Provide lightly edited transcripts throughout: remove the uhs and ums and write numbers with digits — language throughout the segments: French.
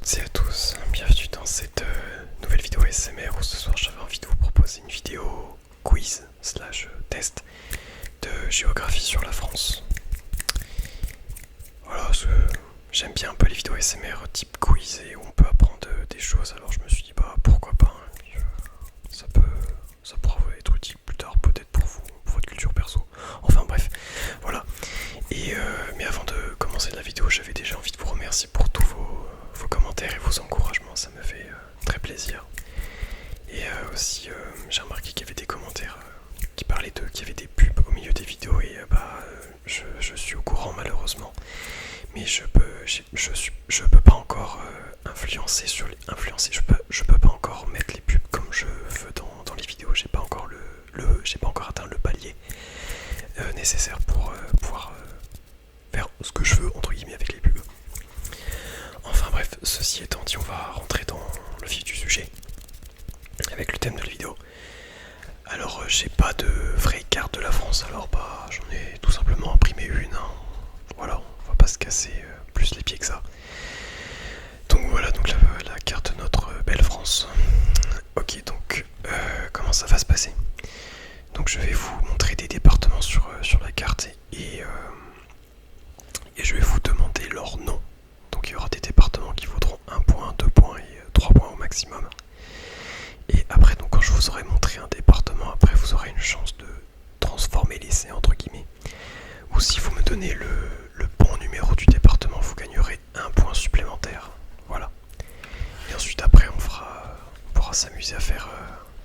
toutes et à tous, bienvenue dans cette nouvelle vidéo ASMR où ce soir j'avais envie de vous proposer une vidéo quiz slash test de géographie sur la France. Voilà, j'aime bien un peu les vidéos ASMR type quiz et où on peut apprendre des choses, alors je me suis dit bah pourquoi pas, hein, ça pourra être utile plus tard peut-être pour vous, pour votre culture perso. Enfin bref, voilà. Mais avant de commencer la vidéo, j'avais déjà envie de vous remercier pour tous vos commentaires et vos encouragements, ça me fait très plaisir. Et aussi, j'ai remarqué qu'il y avait des commentaires qui parlaient qu'il y avait des pubs au milieu des vidéos et je suis au courant malheureusement. Mais je peux pas encore influencer sur les influencer. Je peux pas encore mettre les pubs comme je veux dans les vidéos. J'ai pas encore j'ai pas encore atteint le palier nécessaire pour pouvoir faire ce que je veux entre guillemets avec les pubs. Enfin bref, ceci étant dit, on va rentrer dans le vif du sujet avec le thème de la vidéo. Alors j'ai pas de vraie carte de la France, alors bah j'en ai tout simplement imprimé une, hein. Voilà, on va pas se casser plus les pieds que ça. Donc voilà, donc la carte de notre belle France. Ok, donc comment ça va se passer? Donc je vais vous montrer des départements sur la carte et je vais vous demander leur nom. Donc il y aura des départements qui vaudront 1 point, 2 points et 3 points au maximum. Et après, donc quand je vous aurai montré un département, après vous aurez une chance de transformer l'essai entre guillemets. Ou si vous me donnez le bon numéro du département, vous gagnerez 1 point supplémentaire. Voilà. Et ensuite après on pourra s'amuser à faire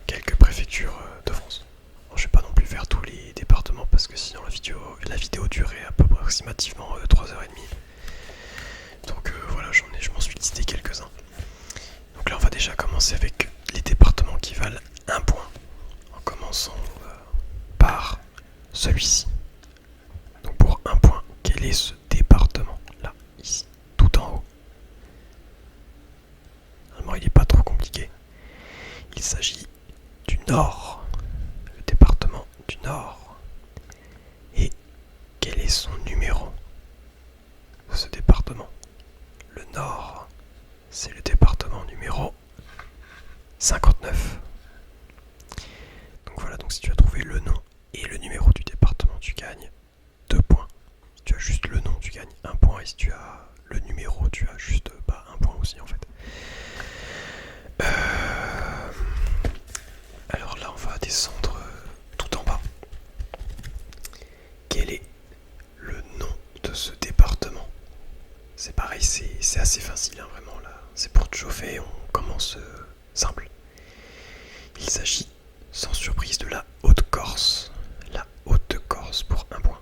quelques préfectures de France. Bon, je vais pas non plus faire tous les départements parce que sinon la vidéo durait approximativement 3h30. Donc voilà, je m'en suis listé quelques-uns. Donc là on va déjà commencer avec les départements qui valent 1 point. En commençant par celui-ci. Donc pour 1 point, quel est ce département? Là, ici, tout en haut. Normalement il n'est pas trop compliqué. Il s'agit du Nord. Le département du Nord. Et quel est son numéro de ce département? Le Nord, c'est le département numéro 59. Donc voilà, donc si tu as trouvé le nom et le numéro du département, tu gagnes 2 points. Si tu as juste le nom, tu gagnes 1 point. Et si tu as le numéro, tu as juste 1 point aussi en fait. Alors là, on va descendre tout en bas. Quel est le nom de ce département? C'est pareil, c'est assez facile, hein, vraiment là. C'est pour te chauffer, on commence simple. Il s'agit sans surprise de la Haute-Corse. La Haute-Corse pour 1 point.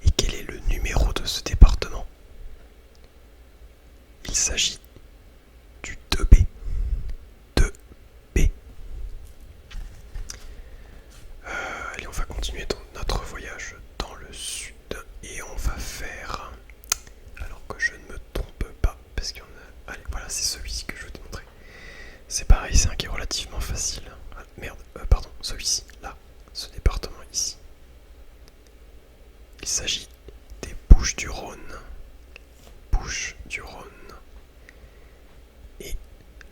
Et quel est le numéro de ce département? Il s'agit du 2B. 2B. Allez, on va continuer notre voyage dans le sud et on va faire... Alors que je ne me trompe pas, parce qu'il y en a... Allez, voilà, c'est celui-ci que je vais te montrer. C'est pareil, c'est un qui est relativement facile. Ah, merde, pardon, celui-ci, là, ce département ici. Il s'agit des Bouches-du-Rhône. Bouches-du-Rhône. Et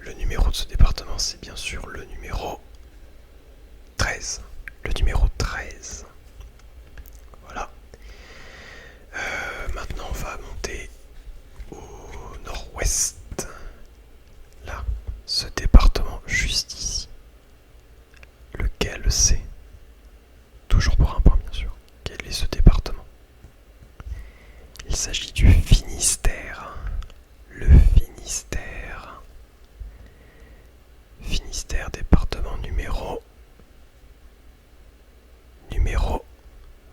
le numéro de ce département, c'est bien sûr le numéro 13. Le numéro 13. Voilà. Maintenant, on va monter au nord-ouest. Là, ce département juste ici. Lequel c'est? Toujours pour 1 point, bien sûr. Quel est ce département? Il s'agit du Finistère. Le Finistère. Finistère, département numéro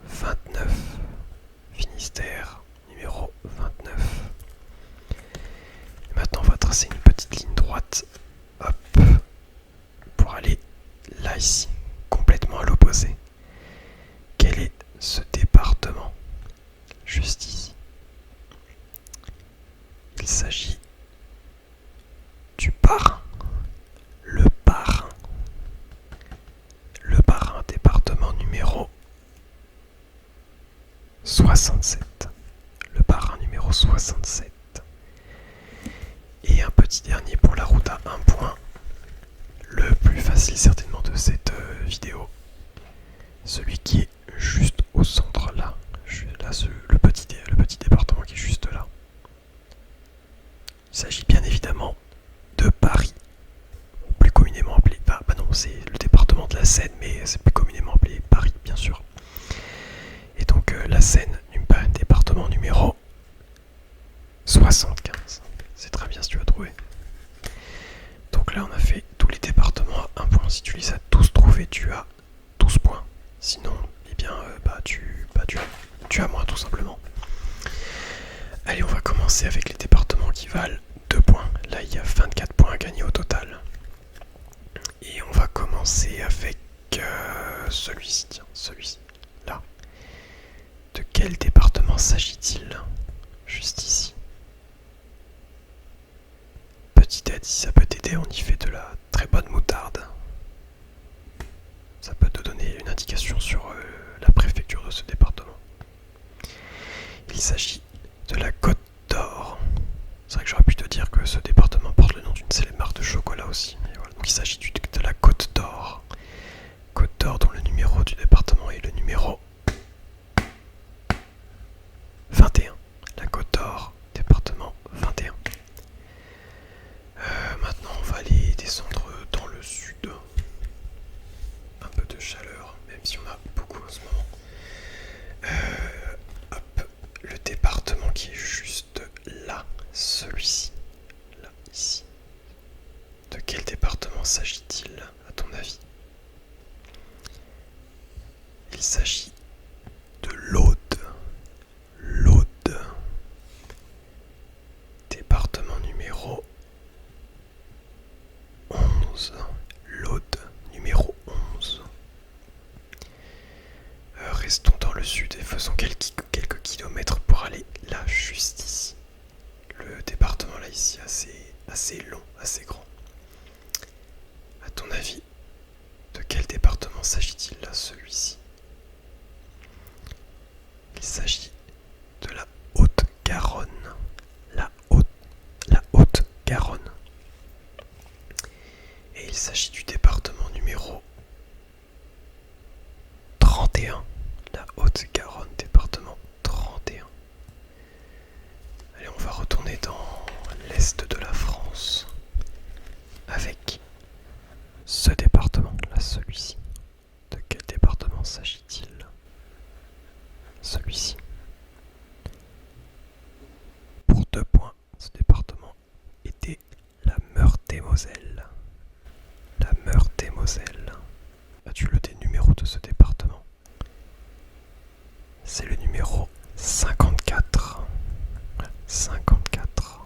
29. Finistère, numéro 29. Et maintenant, on va tracer une petite ligne droite. Hop. Pour aller là, ici. Complètement à l'opposé. Quel est ce département? Juste ici. Il s'agit du Bas-Rhin. Le Bas-Rhin. Le Bas-Rhin, département numéro 67. Le Bas-Rhin numéro 67. petit dernier pour la route à 1 point. Le plus facile certainement de cette vidéo. Celui qui est juste au centre là. Là le petit département qui est juste là. Il s'agit bien évidemment de Paris. Plus communément appelé... bah non, c'est le département de la Seine, mais c'est plus communément appelé Paris, bien sûr. Et donc la Seine, département numéro 75. C'est très bien si tu as trouvé. Donc là on a fait tous les départements à 1 point. Si tu les as tous trouvés, tu as 12 points. Sinon, eh bien, tu as moins tout simplement. Allez, on va commencer avec les départements qui valent 2 points. Là, il y a 24 points à gagner au total. Et on va commencer avec celui-ci. Tiens, celui-ci. Là. De quel département s'agit-il? Juste ici. Petit indice, si ça peut t'aider, on y fait de la très bonne moutarde. Ça peut te donner une indication sur la préfecture de ce département. Il s'agit de la Côte d'Or. C'est vrai que j'aurais pu te dire que ce département porte le nom d'une célèbre marque de chocolat aussi. Mais voilà. Donc il s'agit de la Côte d'Or. Côte d'Or dont le numéro du département est le numéro 21. La Côte d'Or, département 21. Maintenant on va aller descendre dans le sud. Un peu de chaleur, même si on a beaucoup en ce moment. Hop, le département qui est juste là, celui-ci, là, ici. De quel département s'agit-il, à ton avis? Il s'agit de l'Aude. L'Aude. Département numéro 11. L'Aude numéro 11. Restons dans le sud et faisons quelques kilomètres pour aller là, juste ici. Le département là, ici, assez long, assez grand. À ton avis, de quel département s'agit-il là, celui-ci? Il s'agit de la Haute-Garonne. La Haute-Garonne. Et il s'agit du département numéro 31. La Haute-Garonne, département 31. Allez, on va retourner dans l'est de la France avec ce département, là, celui-ci. De quel département s'agit-il? Celui-ci. Pour 2 points, ce département était la Meurthe-et-Moselle. La Meurthe-et-Moselle. As-tu le numéro de ce département? C'est le numéro 54. 54.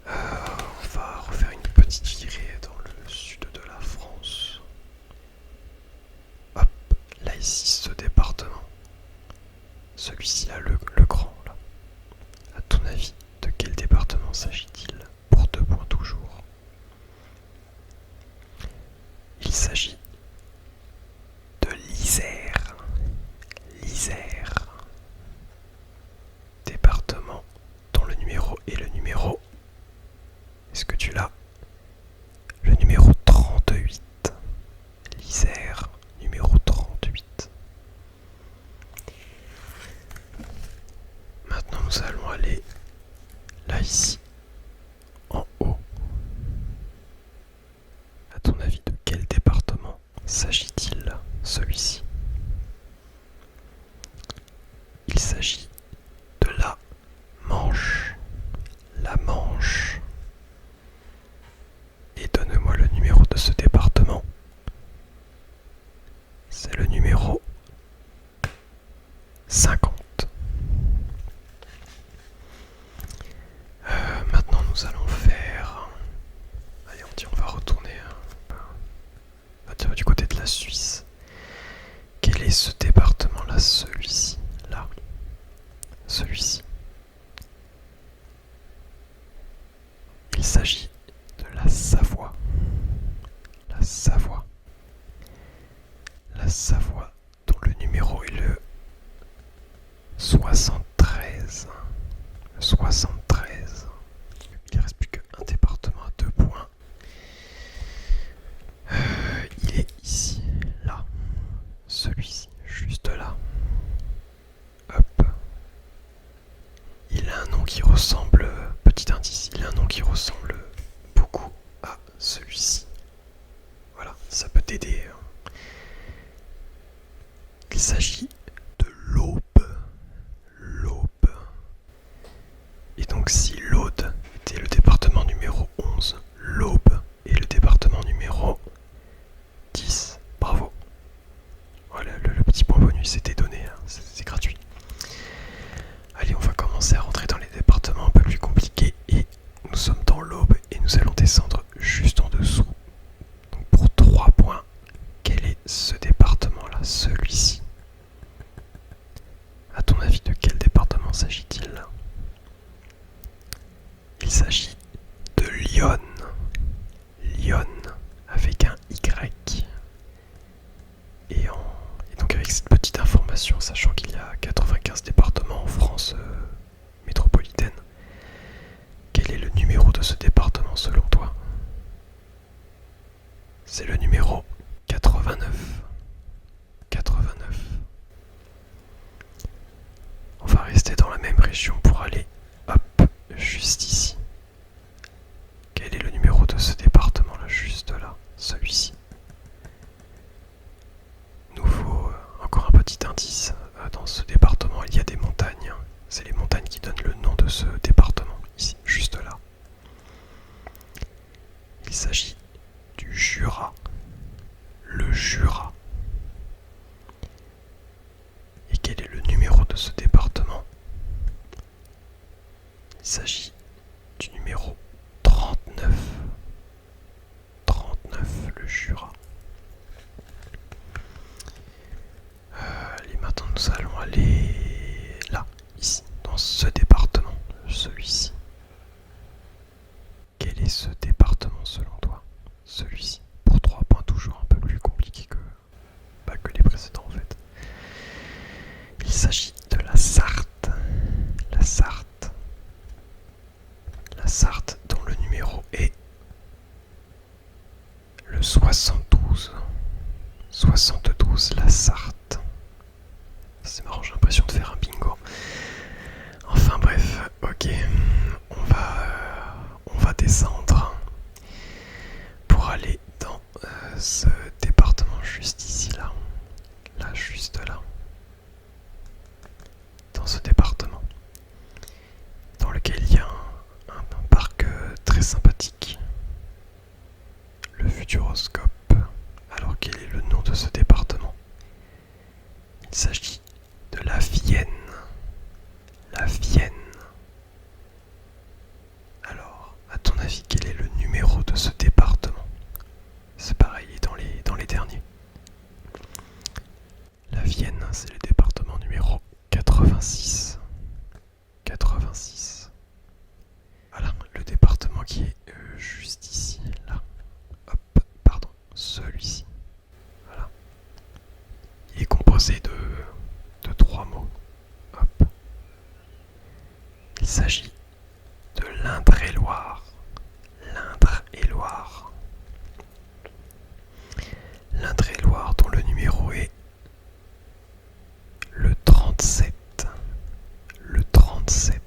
On va refaire une petite virée dans le sud de la France. Hop, là ici, ce département. Celui-ci là, le grand là. À ton avis, de quel département s'agit-il? Pour 2 points toujours. Il s'agit de l'Isère. L'Isère. Département dont le numéro est le numéro... Est-ce que tu l'as? Le numéro 38. L'Isère, numéro 38. Maintenant nous allons aller là ici, en haut. À ton avis, de quel département s'agit-il, celui-ci? Il s'agit de la Manche. La Manche. Et donne-moi le numéro de ce département. C'est le numéro 50. Maintenant nous allons faire... Allez, on va retourner du côté de la Suisse. Quel est ce département-là? Celui-ci. Là. Celui-ci. Il s'agit de la Savoie. La Savoie. La Savoie, dont le numéro est le 73. Le 73. Il reste nom qui ressemble, petit indice, il a un nom qui ressemble beaucoup à celui-ci. Voilà, ça peut t'aider. Il s'agit de l'Aube. L'Aube. Et donc si l'Aude était le département numéro 11, l'Aube est le département numéro 10. Bravo. Voilà, le petit point bonus était donné, hein. C'est gratuit. Allez, on va commencer à rentrer dans les départements un peu plus compliqués et nous sommes dans l'Aube et nous allons descendre juste en dessous. Donc pour 3 points, quel est ce département-là, celui-ci? À ton avis, de quel département s'agit-il? Il s'agit de Lyon. Lyon, avec un Y. Et donc avec cette petite information, sachant qu'il y a 95 départements en France métropolitaine, quel est le numéro de ce département selon toi? C'est le numéro 89. 89. On va rester dans la même région pour aller, hop, juste ici. Quel est le numéro de ce département là, juste là, celui-ci? Nouveau, encore un petit indice, dans ce département il y a des montagnes. C'est les montagnes qui donnent le nom de ce département, ici, juste là. Il s'agit du Jura. Le Jura. Et quel est le numéro de ce département? Il s'agit du numéro 39. 39, le Jura. Allez, maintenant nous allons aller là, ici, dans ce département, celui-ci. Quel est ce département selon toi? Celui-ci. Pour 3 points, toujours un peu plus compliqué que les précédents en fait. Il s'agit de la Sarthe. La Sarthe. La Sarthe dont le numéro est le 72. 72, la Sarthe. C'est marrant, j'ai l'impression de faire un bingo. Enfin bref, ok. On va descendre pour aller dans ce département juste ici, là. Là, juste là. Dans ce département. Dans lequel il y a un parc très sympathique. Le Futuroscope. Alors quel est le nom de ce département? Il s'agit de la Vienne. La Vienne. Alors, à ton avis, quel est le numéro de ce département? C'est pareil dans les derniers. La Vienne, c'est le département numéro 86. 86. Voilà, le département qui est juste ici, là. Hop, pardon, celui-ci. Voilà. Il est composé de 3 mots. Hop. Il s'agit de l'Indre-et-Loire. L'Indre-et-Loire. L'Indre-et-Loire dont le numéro est le 37. Le 37.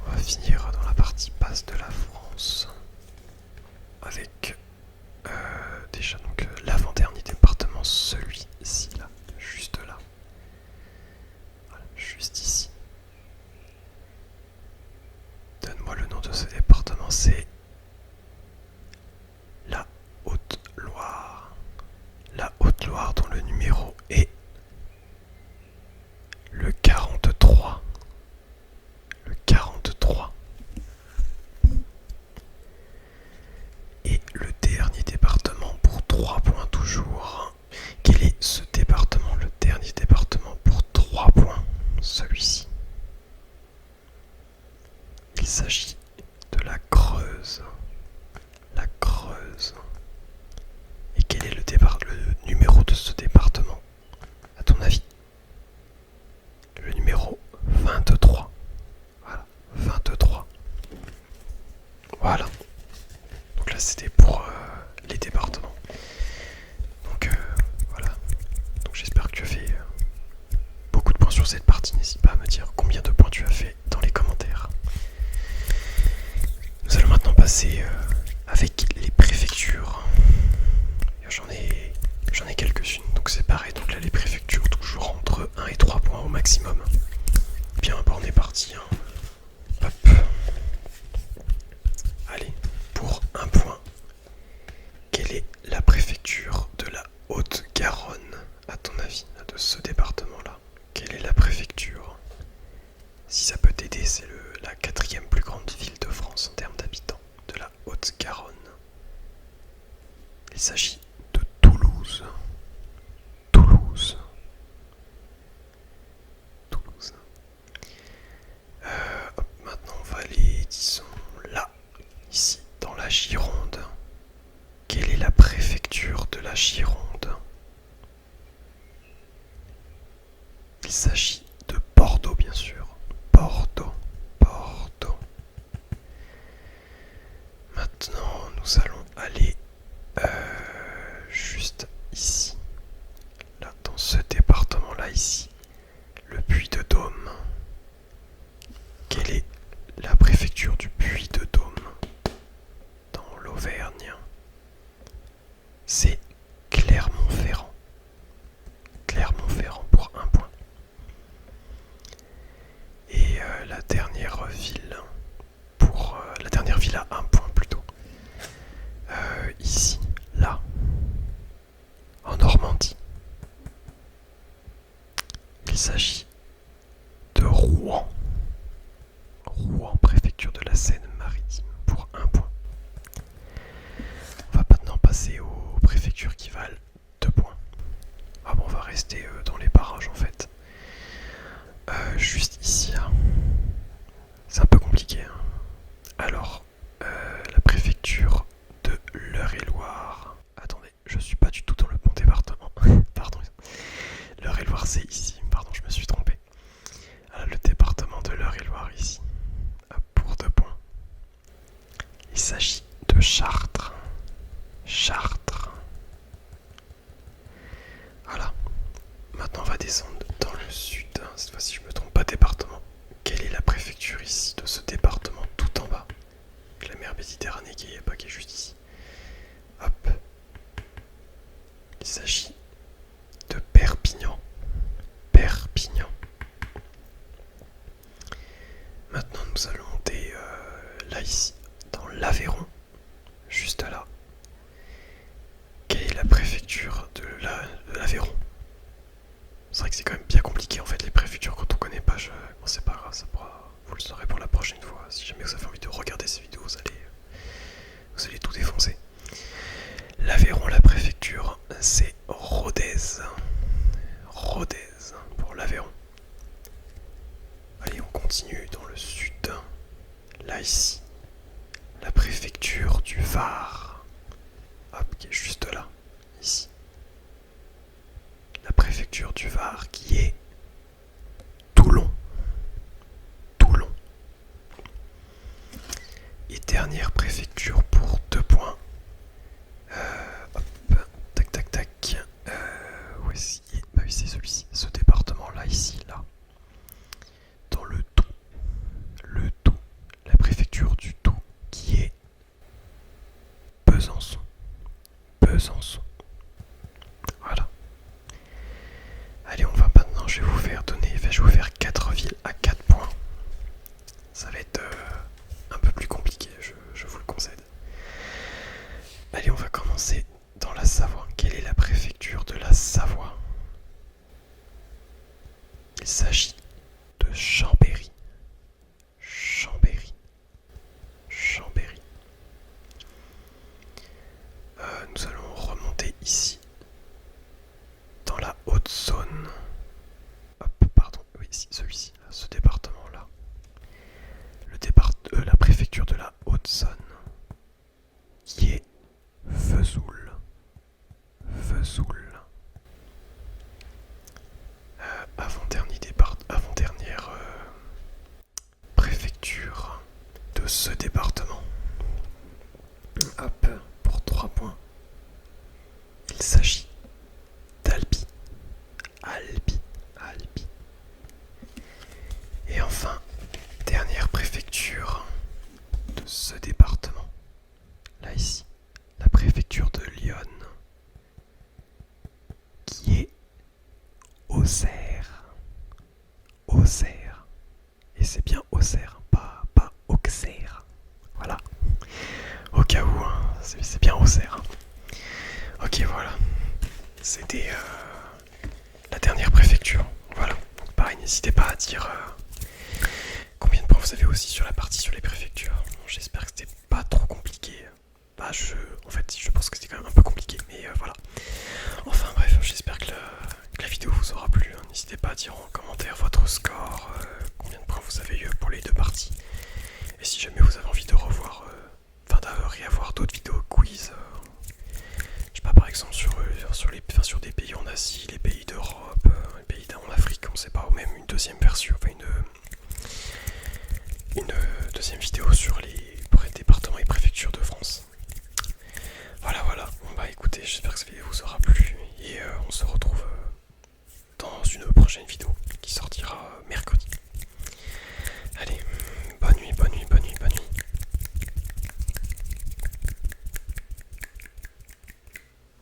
On va finir dans la partie basse de la France avec déjà donc l'avant-dernier département, celui-ci là, juste là. Voilà, juste ici. Donc là, les préfectures, toujours entre 1 et 3 points au maximum. Bien, bah on est parti. Hein. Hop. Allez, pour un point. Quelle est la préfecture de la Haute-Garonne, à ton avis, de ce département-là? Quelle est la préfecture? Si ça peut t'aider, c'est la 4e plus grande ville de France en termes d'habitants, de la Haute-Garonne. Il s'agit de Toulouse. Toulouse. Toulouse. Maintenant, on va aller, disons, là, ici, dans la Gironde. Quelle est la préfecture de la Gironde? Il s'agit de Bordeaux, bien sûr. Bordeaux. Bordeaux. Maintenant, nous allons aller juste ici. Là, dans ce département-là, ici. Le Puy-de-Dôme. Quelle est la préfecture du Puy-de-Dôme? Dans l'Auvergne. C'est Clermont-Ferrand. Clermont-Ferrand pour un point. Et la dernière ville, la dernière ville à un point plutôt. Ici, là, en Normandie. Il s'agit de Rouen. Rouen, préfecture de la Seine-Maritime, pour un point. On va maintenant passer aux préfectures qui valent 2 points. Ah bon, on va rester dans les parages en fait. Juste ici, là. C'est un peu compliqué. Hein. Alors, la préfecture de l'Eure-et-Loir. Attendez, je suis pas du tout dans le bon département. Pardon. L'Eure-et-Loir, c'est ici. Pardon, je me suis trompé. Alors, le département de l'Eure-et-Loir, ici. Pour 2 points. Il s'agit de Chartres. Chartres. Voilà. Maintenant, on va descendre dans le sud. Cette fois-ci, je me trompe pas, département. Quelle est la préfecture ici de ce département tout en bas? La mer Méditerranée qui est juste ici. Hop. Il s'agit de Perpignan. Perpignan. Maintenant, nous allons monter là, ici, dans l'Aveyron. Juste là. Quelle est la préfecture de l'Aveyron? C'est vrai que c'est quand même bien compliqué en fait les préfectures quand on connaît pas. Bon, c'est pas grave, vous le saurez pour la prochaine fois. Si jamais vous avez envie de regarder ces vidéos, vous allez tout défoncer. L'Aveyron, la préfecture, c'est Rodez. Rodez pour l'Aveyron. Allez, on continue dans le sud. Là, ici, la préfecture du Var. Hop, qui est juste là, ici. La préfecture du Var qui est Toulon. Toulon. Et dernière préfecture pour 2 points. Hop, tac tac tac. Où est-ce qu'il est? Bah oui, c'est celui-ci, ce département-là, ici, là. Dans le Doubs. Le Doubs. La préfecture du Doubs qui est Besançon. Besançon. Voilà. Allez, on va maintenant, je vais vous faire 4 villes à 4 points. Ça va être un peu plus compliqué, je vous le concède. Allez, on va commencer dans la Savoie. Quelle est la préfecture de la Savoie? Il s'agit de Chambéry. Chambéry. Chambéry. Nous allons remonter ici, dans la Haute-Saône. Hop, pardon, oui, celui-ci, ce département-là. La préfecture de la Haute-Saône, qui est Vesoul. Vesoul. Avant-dernière préfecture de ce département. Hop, pour 3 points. Il s'agit d'Albi. Albi. Albi. Et enfin, dernière préfecture de ce département. Là, ici, la préfecture de Lyon, qui est Auxerre. Auxerre. Et c'est bien Auxerre, pas Auxerre. Voilà. Au cas où, hein, c'est bien Auxerre. Ok, voilà. C'était la dernière préfecture. Voilà. Donc pareil, n'hésitez pas à dire combien de points vous avez aussi sur la partie sur les préfectures. Bon, j'espère que c'était pas trop compliqué. Bah, en fait, je pense que c'était quand même un peu compliqué, mais voilà. Enfin bref, j'espère que la vidéo vous aura plu. Hein. N'hésitez pas à dire en commentaire votre score, combien de points vous avez eu pour les deux parties. Et si jamais vous avez envie de revoir, réavoir d'autres vidéos quiz, je sais pas, par exemple sur des pays en Asie, les pays d'Europe, les pays en Afrique, on sait pas, ou même une deuxième version, enfin une deuxième vidéo sur les départements et préfectures de France. Voilà, bon bah écoutez, j'espère que cette vidéo vous aura plu et on se retrouve dans une prochaine vidéo qui sortira mercredi.